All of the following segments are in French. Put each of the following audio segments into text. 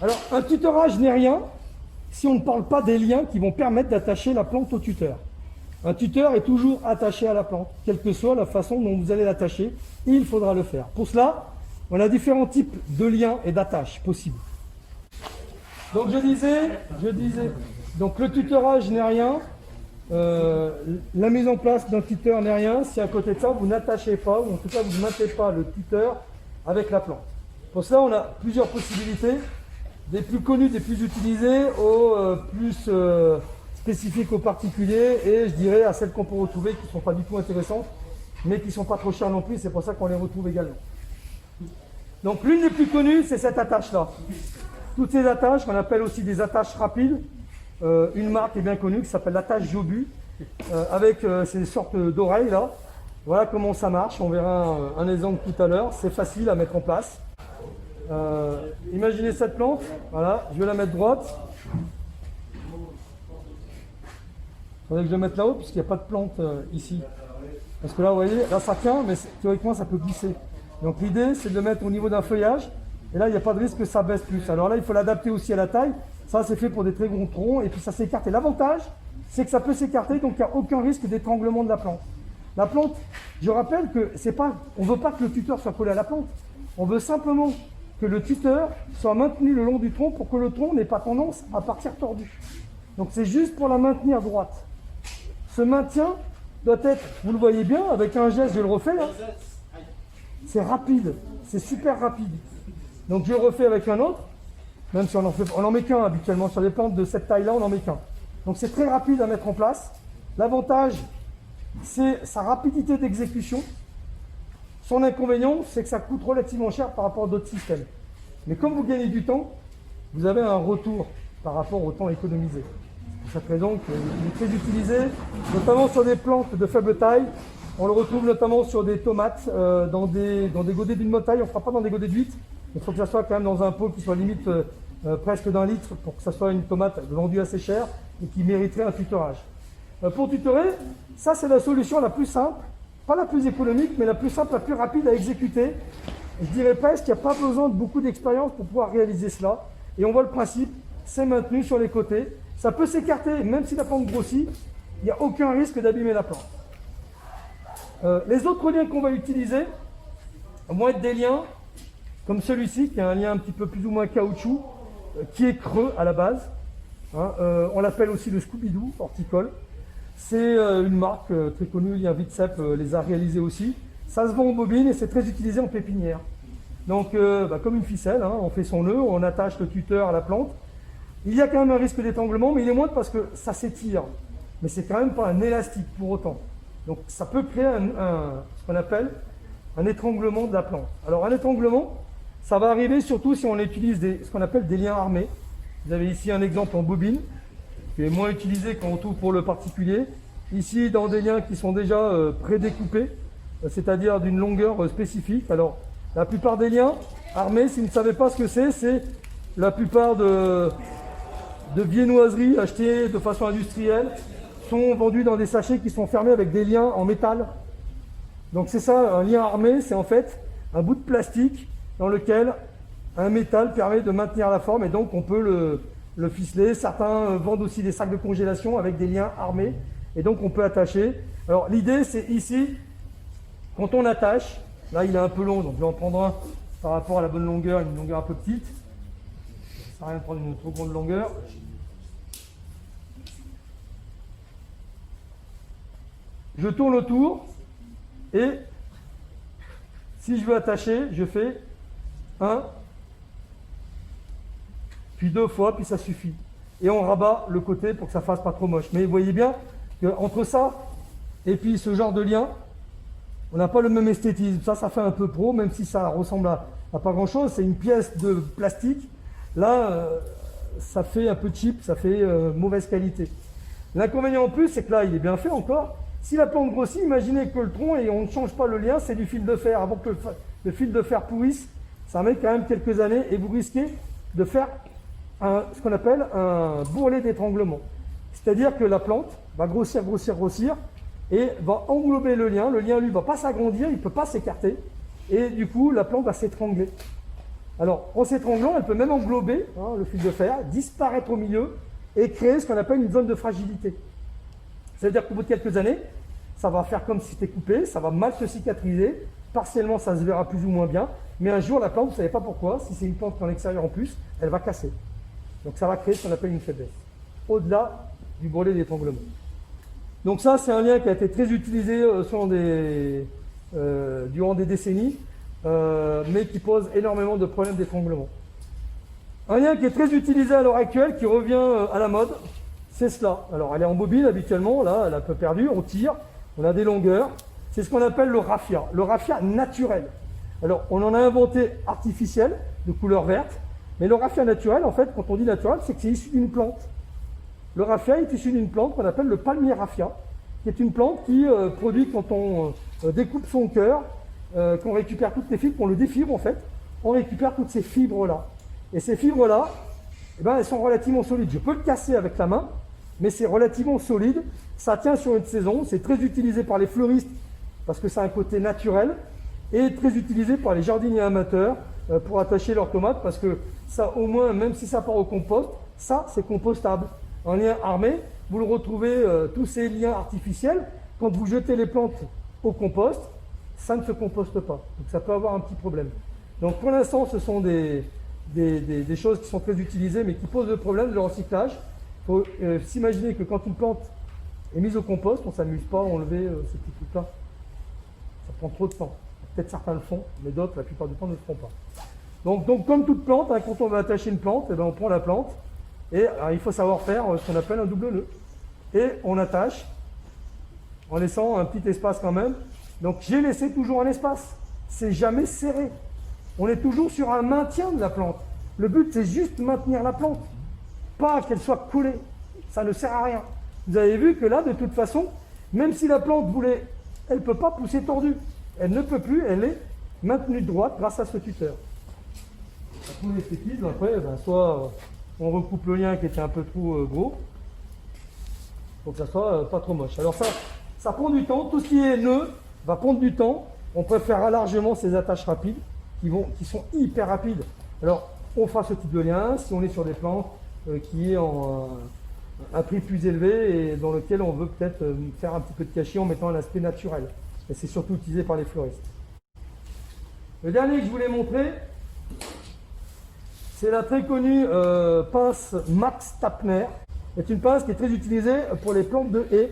Alors, un tutorage n'est rien si on ne parle pas des liens qui vont permettre d'attacher la plante au tuteur. Un tuteur est toujours attaché à la plante, quelle que soit la façon dont vous allez l'attacher, et il faudra le faire. Pour cela, on a différents types de liens et d'attaches possibles. Donc je disais, donc le tutorage n'est rien, la mise en place d'un tuteur n'est rien si à côté de ça vous n'attachez pas, ou en tout cas vous ne maintenez pas le tuteur avec la plante. Pour cela, on a plusieurs possibilités, des plus connues, des plus utilisées, aux plus spécifiques aux particuliers, et je dirais à celles qu'on peut retrouver qui ne sont pas du tout intéressantes, mais qui ne sont pas trop chères non plus, c'est pour ça qu'on les retrouve également. Donc l'une des plus connues, c'est cette attache-là. Toutes ces attaches, qu'on appelle aussi des attaches rapides, une marque est bien connue qui s'appelle l'attache Jobu, avec ces sortes d'oreilles là. Voilà comment ça marche, on verra un exemple tout à l'heure, c'est facile à mettre en place. Imaginez cette plante, voilà, je vais la mettre droite. Il faudrait que je la mette là-haut puisqu'il n'y a pas de plante ici. Parce que là, vous voyez, là ça tient, mais théoriquement ça peut glisser. Donc l'idée c'est de le mettre au niveau d'un feuillage, et là il n'y a pas de risque que ça baisse plus. Alors là il faut l'adapter aussi à la taille, ça c'est fait pour des très gros troncs, et puis ça s'écarte. Et l'avantage, c'est que ça peut s'écarter, donc il n'y a aucun risque d'étranglement de la plante. La plante, je rappelle que c'est pas, on ne veut pas que le tuteur soit collé à la plante, on veut simplement que le tuteur soit maintenu le long du tronc pour que le tronc n'ait pas tendance à partir tordu. Donc c'est juste pour la maintenir droite. Ce maintien doit être, vous le voyez bien, avec un geste, je le refais là, c'est rapide, c'est super rapide. Donc je le refais avec un autre, même si on en met qu'un habituellement, sur les plantes de cette taille-là, on n'en met qu'un. Donc c'est très rapide à mettre en place. L'avantage, c'est sa rapidité d'exécution. Son inconvénient, c'est que ça coûte relativement cher par rapport à d'autres systèmes. Mais comme vous gagnez du temps, vous avez un retour par rapport au temps économisé. C'est pour cette raison qu'il est très utilisé, notamment sur des plantes de faible taille. On le retrouve notamment sur des tomates, dans des godets d'une bonne taille. On ne fera pas dans des godets de 8. Il faut que ça soit quand même dans un pot qui soit limite presque d'1 litre pour que ça soit une tomate vendue assez chère et qui mériterait un tutorage. Pour tutorer, ça c'est la solution la plus simple, pas la plus économique, mais la plus simple, la plus rapide à exécuter. Je dirais presque qu'il n'y a pas besoin de beaucoup d'expérience pour pouvoir réaliser cela. Et on voit le principe, c'est maintenu sur les côtés. Ça peut s'écarter, même si la plante grossit, il n'y a aucun risque d'abîmer la plante. Les autres liens qu'on va utiliser vont être des liens comme celui-ci, qui est un lien un petit peu plus ou moins caoutchouc, qui est creux à la base. On l'appelle aussi le Scooby-Doo horticole. C'est une marque très connue, Lien Vitsep les a réalisés aussi. Ça se vend en bobine et c'est très utilisé en pépinière. Donc, comme une ficelle, on fait son nœud, on attache le tuteur à la plante. Il y a quand même un risque d'étranglement, mais il est moindre parce que ça s'étire. Mais c'est quand même pas un élastique pour autant. Donc ça peut créer ce qu'on appelle un étranglement de la plante. Alors un étranglement, ça va arriver surtout si on utilise ce qu'on appelle des liens armés. Vous avez ici un exemple en bobine, qui est moins utilisé qu'on retrouve pour le particulier. Ici, dans des liens qui sont déjà prédécoupés, c'est-à-dire d'une longueur spécifique. Alors la plupart des liens armés, si vous ne savez pas ce que c'est la plupart de viennoiseries achetées de façon industrielle sont vendus dans des sachets qui sont fermés avec des liens en métal. Donc c'est ça, un lien armé, c'est en fait un bout de plastique dans lequel un métal permet de maintenir la forme et donc on peut le ficeler. Certains vendent aussi des sacs de congélation avec des liens armés et donc on peut attacher. Alors l'idée c'est ici, quand on attache, là il est un peu long donc je vais en prendre un par rapport à la bonne longueur, une longueur un peu petite. Ça sert à rien de prendre une trop grande longueur. Je tourne autour et si je veux attacher, je fais 1, puis 2 fois, puis ça suffit. Et on rabat le côté pour que ça fasse pas trop moche. Mais vous voyez bien qu'entre ça et puis ce genre de lien, on n'a pas le même esthétisme. Ça fait un peu pro, même si ça ressemble à pas grand chose. C'est une pièce de plastique. Là, ça fait un peu cheap, ça fait mauvaise qualité. L'inconvénient en plus, c'est que là, il est bien fait encore. Si la plante grossit, imaginez que le tronc, et on ne change pas le lien, c'est du fil de fer. Avant que le fil de fer pourrisse, ça met quand même quelques années et vous risquez de faire ce qu'on appelle un bourrelet d'étranglement. C'est-à-dire que la plante va grossir et va englober le lien. Le lien, lui, ne va pas s'agrandir, il ne peut pas s'écarter. Et du coup, la plante va s'étrangler. Alors, en s'étranglant, elle peut même englober le fil de fer, disparaître au milieu et créer ce qu'on appelle une zone de fragilité. Ça veut dire qu'au bout de quelques années, ça va faire comme si c'était coupé, ça va mal se cicatriser, partiellement ça se verra plus ou moins bien, mais un jour la plante, vous ne savez pas pourquoi, si c'est une plante qui est en extérieur en plus, elle va casser. Donc ça va créer ce qu'on appelle une faiblesse, au-delà du brelet d'étranglement. Donc ça, c'est un lien qui a été très utilisé durant des décennies, mais qui pose énormément de problèmes d'étranglement. Un lien qui est très utilisé à l'heure actuelle, qui revient à la mode, c'est cela. Alors elle est en bobine habituellement, là elle est un peu perdue, on tire, on a des longueurs. C'est ce qu'on appelle le raffia naturel. Alors on en a inventé artificiel, de couleur verte, mais le raffia naturel, en fait, quand on dit naturel, c'est que c'est issu d'une plante. Le raffia est issu d'une plante qu'on appelle le palmier raffia, qui est une plante qui produit quand on découpe son cœur, qu'on récupère toutes les fibres, qu'on le défibre en fait, on récupère toutes ces fibres-là. Et ces fibres-là, eh ben, elles sont relativement solides. Je peux le casser avec la main, mais c'est relativement solide. Ça tient sur une saison. C'est très utilisé par les fleuristes parce que ça a un côté naturel et très utilisé par les jardiniers amateurs pour attacher leurs tomates parce que ça, au moins, même si ça part au compost, ça, c'est compostable. En lien armé, vous le retrouvez, tous ces liens artificiels, quand vous jetez les plantes au compost, ça ne se composte pas. Donc ça peut avoir un petit problème. Donc pour l'instant, ce sont des choses qui sont très utilisées, mais qui posent le problème de recyclage. Il faut s'imaginer que quand une plante est mise au compost, on ne s'amuse pas à enlever ces petits trucs-là. Ça prend trop de temps. Peut-être certains le font, mais d'autres, la plupart du temps, ne le font pas. Donc comme toute plante, quand on va attacher une plante, on prend la plante, et il faut savoir faire ce qu'on appelle un double nœud. Et on attache, en laissant un petit espace quand même. Donc j'ai laissé toujours un espace. C'est jamais serré. On est toujours sur un maintien de la plante. Le but, c'est juste maintenir la plante. Pas qu'elle soit collée. Ça ne sert à rien. Vous avez vu que là, de toute façon, même si la plante voulait, elle ne peut pas pousser tordue. Elle ne peut plus, elle est maintenue droite grâce à ce tuteur. Après l'esthétisme, après, soit on recoupe le lien qui était un peu trop gros, pour que ça soit pas trop moche. Alors ça prend du temps. Tout ce qui est nœud va prendre du temps. On préfère largement ces attaches rapides qui sont hyper rapides. Alors, on fera ce type de lien si on est sur des plantes qui est en un prix plus élevé et dans lequel on veut peut-être faire un petit peu de cachet en mettant un aspect naturel. Et c'est surtout utilisé par les fleuristes. Le dernier que je voulais montrer, c'est la très connue pince Max Tapner. C'est une pince qui est très utilisée pour les plantes de haies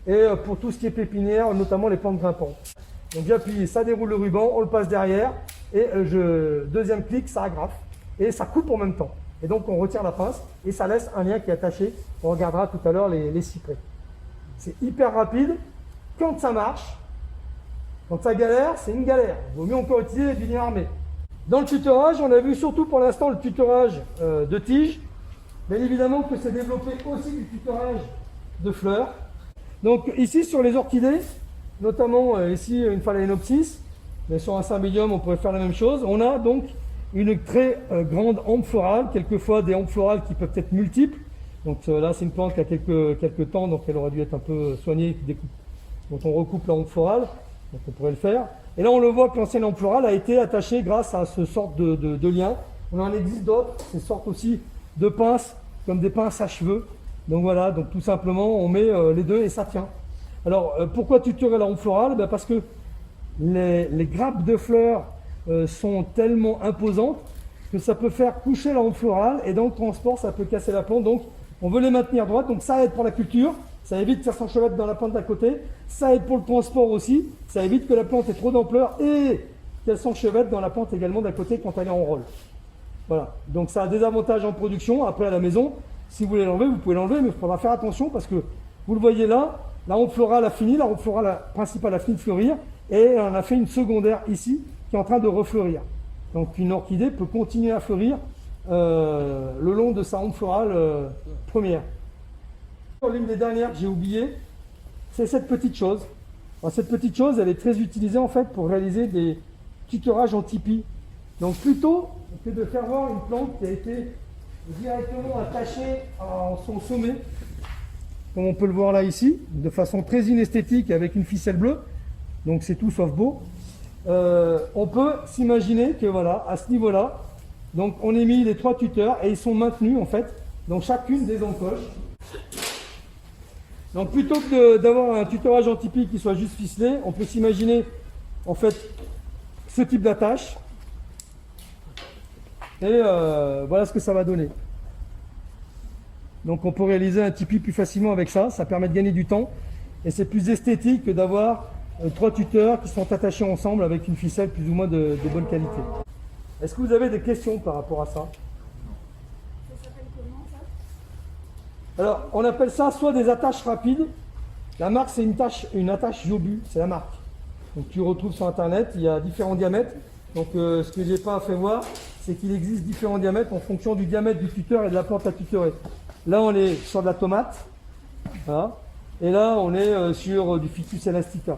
et pour tout ce qui est pépinière, notamment les plantes grimpantes. Donc j'appuie, ça déroule le ruban, on le passe derrière et deuxième clic, ça agrafe et ça coupe en même temps. Et donc on retire la pince et ça laisse un lien qui est attaché. On regardera tout à l'heure les cyprès. C'est hyper rapide. Quand ça marche, quand ça galère, c'est une galère. Il vaut mieux encore utiliser du lien armé. Dans le tutorage, on a vu surtout pour l'instant le tutorage de tiges. Bien évidemment que c'est développé aussi du tutorage de fleurs. Donc ici sur les orchidées, notamment ici une phalaenopsis, mais sur un cymbidium on pourrait faire la même chose. On a donc une très grande hampe florale, quelquefois des hampes florales qui peuvent être multiples. Donc là c'est une plante qui a quelques temps, donc elle aurait dû être un peu soignée, dont on recoupe la hampe florale, donc on pourrait le faire. Et là on le voit que l'ancienne hampe florale a été attachée grâce à ce sorte de lien. On en existe d'autres, ces sortes aussi de pinces, comme des pinces à cheveux. Donc voilà, donc tout simplement on met les deux et ça tient. Alors pourquoi tutorer la hampe florale? Parce que les grappes de fleurs sont tellement imposantes que ça peut faire coucher la hampe florale et dans le transport ça peut casser la plante. Donc on veut les maintenir droites, donc ça aide pour la culture, ça évite qu'elle s'enchevêtre dans la plante d'à côté, ça aide pour le transport aussi, ça évite que la plante ait trop d'ampleur et qu'elle s'enchevêtre dans la plante également d'à côté quand elle est en rôle. Voilà, donc ça a des avantages en production. Après à la maison, si vous voulez l'enlever, vous pouvez l'enlever, mais il faudra faire attention parce que vous le voyez là, la hampe florale a fini, la hampe florale principale a fini de fleurir et on a fait une secondaire ici qui est en train de refleurir. Donc une orchidée peut continuer à fleurir le long de sa hampe florale première. L'une des dernières que j'ai oubliées, c'est cette petite chose. Alors, cette petite chose, elle est très utilisée en fait pour réaliser des tuterages en tipi. Donc plutôt que de faire voir une plante qui a été directement attachée à son sommet, comme on peut le voir là ici, de façon très inesthétique avec une ficelle bleue, donc c'est tout sauf beau. On peut s'imaginer que voilà, à ce niveau-là, Donc on a mis les 3 tuteurs et ils sont maintenus en fait dans chacune des encoches. Donc plutôt que d'avoir un tutorage en Tipeee qui soit juste ficelé, on peut s'imaginer en fait ce type d'attache. Et voilà ce que ça va donner. Donc on peut réaliser un Tipeee plus facilement avec ça, ça permet de gagner du temps. Et c'est plus esthétique que d'avoir 3 tuteurs qui sont attachés ensemble avec une ficelle plus ou moins de bonne qualité. Est-ce que vous avez des questions par rapport à ça? Ça s'appelle comment ça? Alors, on appelle ça soit des attaches rapides. La marque, c'est une attache Jobu, c'est la marque. Donc tu retrouves sur internet, il y a différents diamètres. Donc ce que j'ai pas fait voir, c'est qu'il existe différents diamètres en fonction du diamètre du tuteur et de la plante à tutorer. Là, on est sur de la tomate. Voilà. Et là, on est sur du Ficus elastica.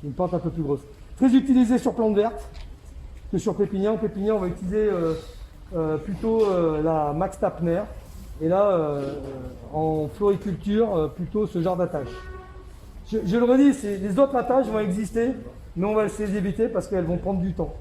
Une plante un peu plus grosse. Très utilisé sur plantes vertes que sur pépinière. En pépinière, on va utiliser plutôt la Max Tapner. Et là, en floriculture, plutôt ce genre d'attache. Je le redis, les autres attaches vont exister, mais on va essayer d'éviter parce qu'elles vont prendre du temps.